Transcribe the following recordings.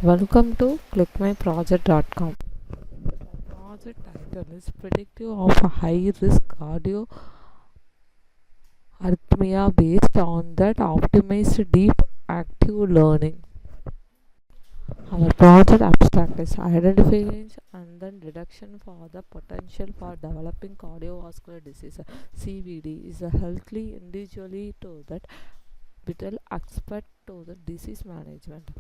Welcome to ClickMyProject.com. The project title is Predictive of a High Risk Cardio Arrhythmia based on that optimized deep active learning. Our project abstract is identifying and then reduction for the potential for developing cardiovascular disease. CVD is a healthy individually to that vital aspect to the disease management.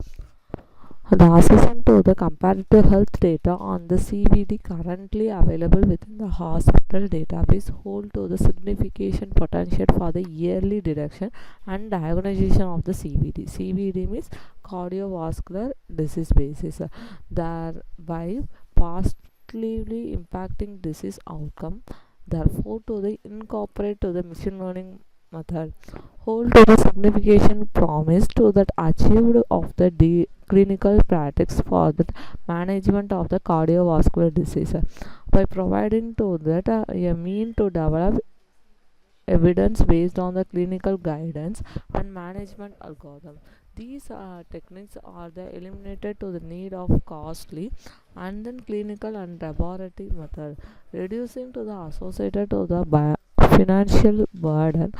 The assessment to the comparative health data on the CVD currently available within the hospital database hold to the significant potential for the yearly detection and diagnosis of the CVD. CVD means cardiovascular disease basis, thereby positively impacting disease outcome. Therefore, to the incorporate to the machine learning method hold to the significant promise to that achieved of the clinical practice for the management of the cardiovascular disease by providing to that a mean to develop evidence based on the clinical guidance and management algorithm. These techniques are the eliminated to the need of costly and then clinical and laboratory method, reducing to the associated to the financial burden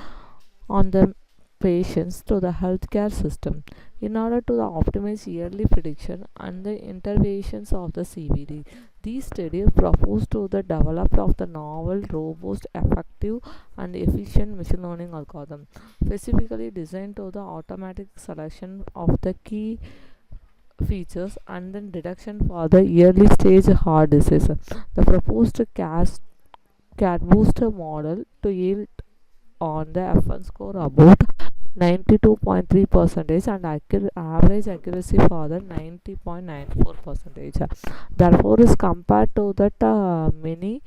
on the patients to the healthcare system in order to optimize yearly prediction and the interventions of the CVD. These studies propose to the development of the novel, robust, effective, and efficient machine learning algorithm, specifically designed to the automatic selection of the key features and then detection for the early stage heart disease. The proposed CatBoost model to yield on the F1 score about 92.3 percentage and average accuracy for the 90.94 percentage. Therefore, is compared to that many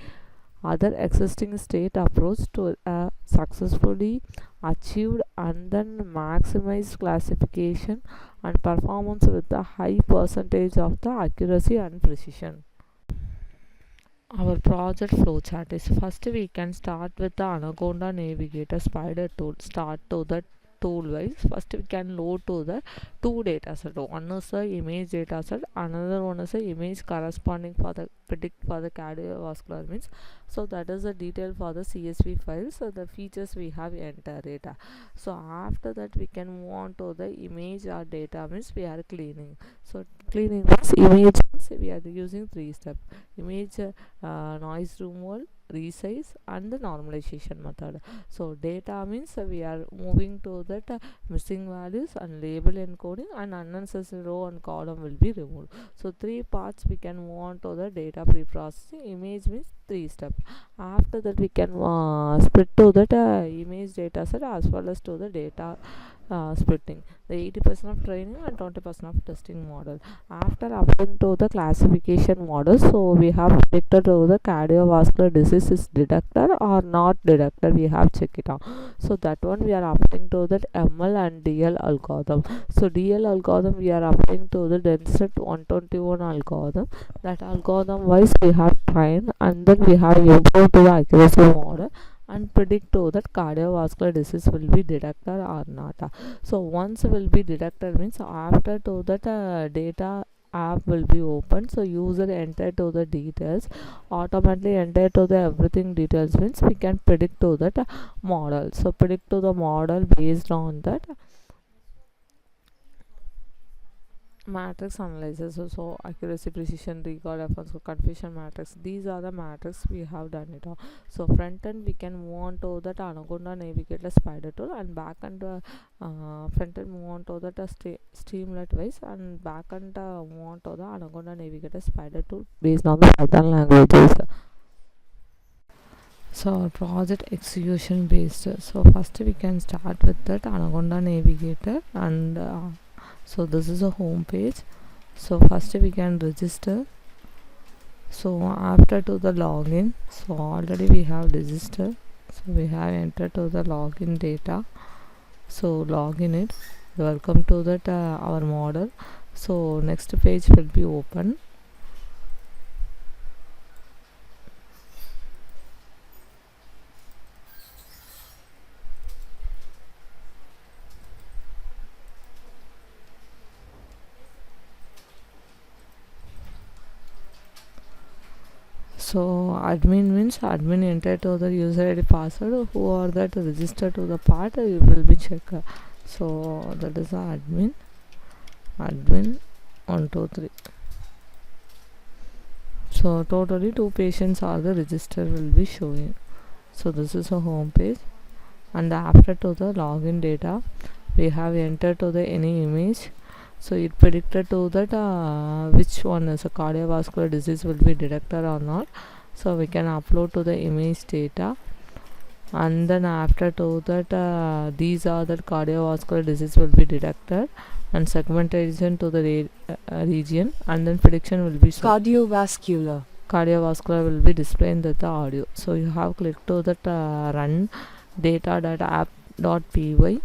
other existing state approach to successfully achieved and then maximized classification and performance with a high percentage of the accuracy and precision. Our project flowchart is first we can start with the Anaconda Navigator Spider tool. Start to the tool wise. First we can load to the two dataset. One is the image dataset, another one is the image corresponding for the predict for the cardiovascular means. So that is the detail for the CSV files. So the features we have enter data. So after that we can move on to the image or data means we are cleaning. So cleaning means image means we are using three steps: image noise removal, resize, and the normalization method. So data means we are moving to that missing values and label encoding, and unnecessary row and column will be removed. So three parts we can move on to the data pre-processing. Image means three steps. After that we can split to that image data set as well as to the data splitting, the 80% of training and 20% of testing model. After applying to the classification model, so we have predicted to the cardiovascular disease is detected or not detected, we have check it out. So that one we are applying to that ML and DL algorithm. So DL algorithm we are applying to the density 121 algorithm. That algorithm wise we have trained and then we have improved to the accuracy model and predict to that cardiovascular disease will be detected or not. So once will be detected means after to that data app will be open, so user enter to the details, automatically enter to the everything details means we can predict to that model. So predict to the model based on that matrix analysis. So accuracy, precision, recall, reference, confusion matrix, these are the matrix we have done it all. So front end we can move on to that Anaconda Navigator Spider tool, and back end front end move on to that streamlet wise, and back end move on to the Anaconda Navigator Spider tool based on the Python languages. So our project execution based. So first we can start with that Anaconda Navigator, and so this is a home page. So first we can register. So after to the login, so already we have registered, so we have entered to the login data. So login it, welcome to that our model. So next page will be open. So admin means admin enter to the user ID password, who are that registered to the part will be checked. So that is the admin 1 2 3. So totally 2 patients are the register will be showing. So this is a home page, and after to the login data we have entered to the any image. So it predicted to that which one is a cardiovascular disease will be detected or not. So we can upload to the image data, and then after to that these are the cardiovascular disease will be detected, and segmentation to the region, and then prediction will be cardiovascular will be displayed in the audio. So you have clicked to that run data.app.py.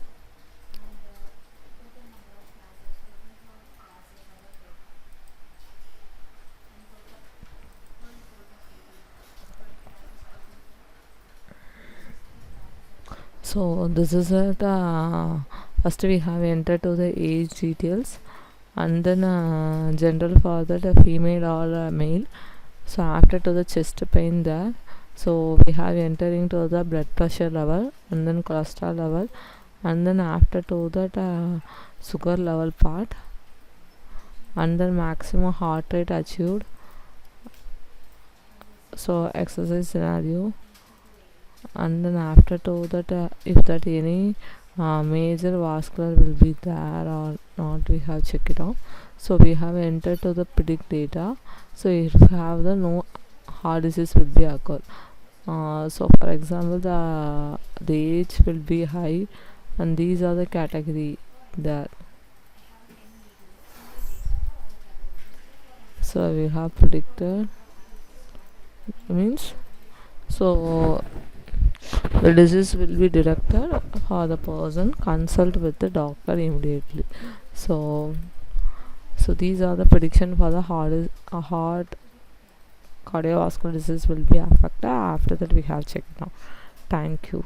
So this is it. First we have entered to the age details, and then general for that female or male. So after to the chest pain there, so we have entering to the blood pressure level, and then cholesterol level, and then after to that sugar level part, and then maximum heart rate achieved. So exercise scenario, and then after to that if that any major vascular will be there or not, we have check it out. So we have entered to the predict data. So if you have the no heart disease will be occur. So for example the age will be high, and these are the category there. So we have predicted means, so the disease will be detected for the person consult with the doctor immediately. So these are the prediction for the heart cardiovascular disease will be affected. After that we have checked now. Thank you.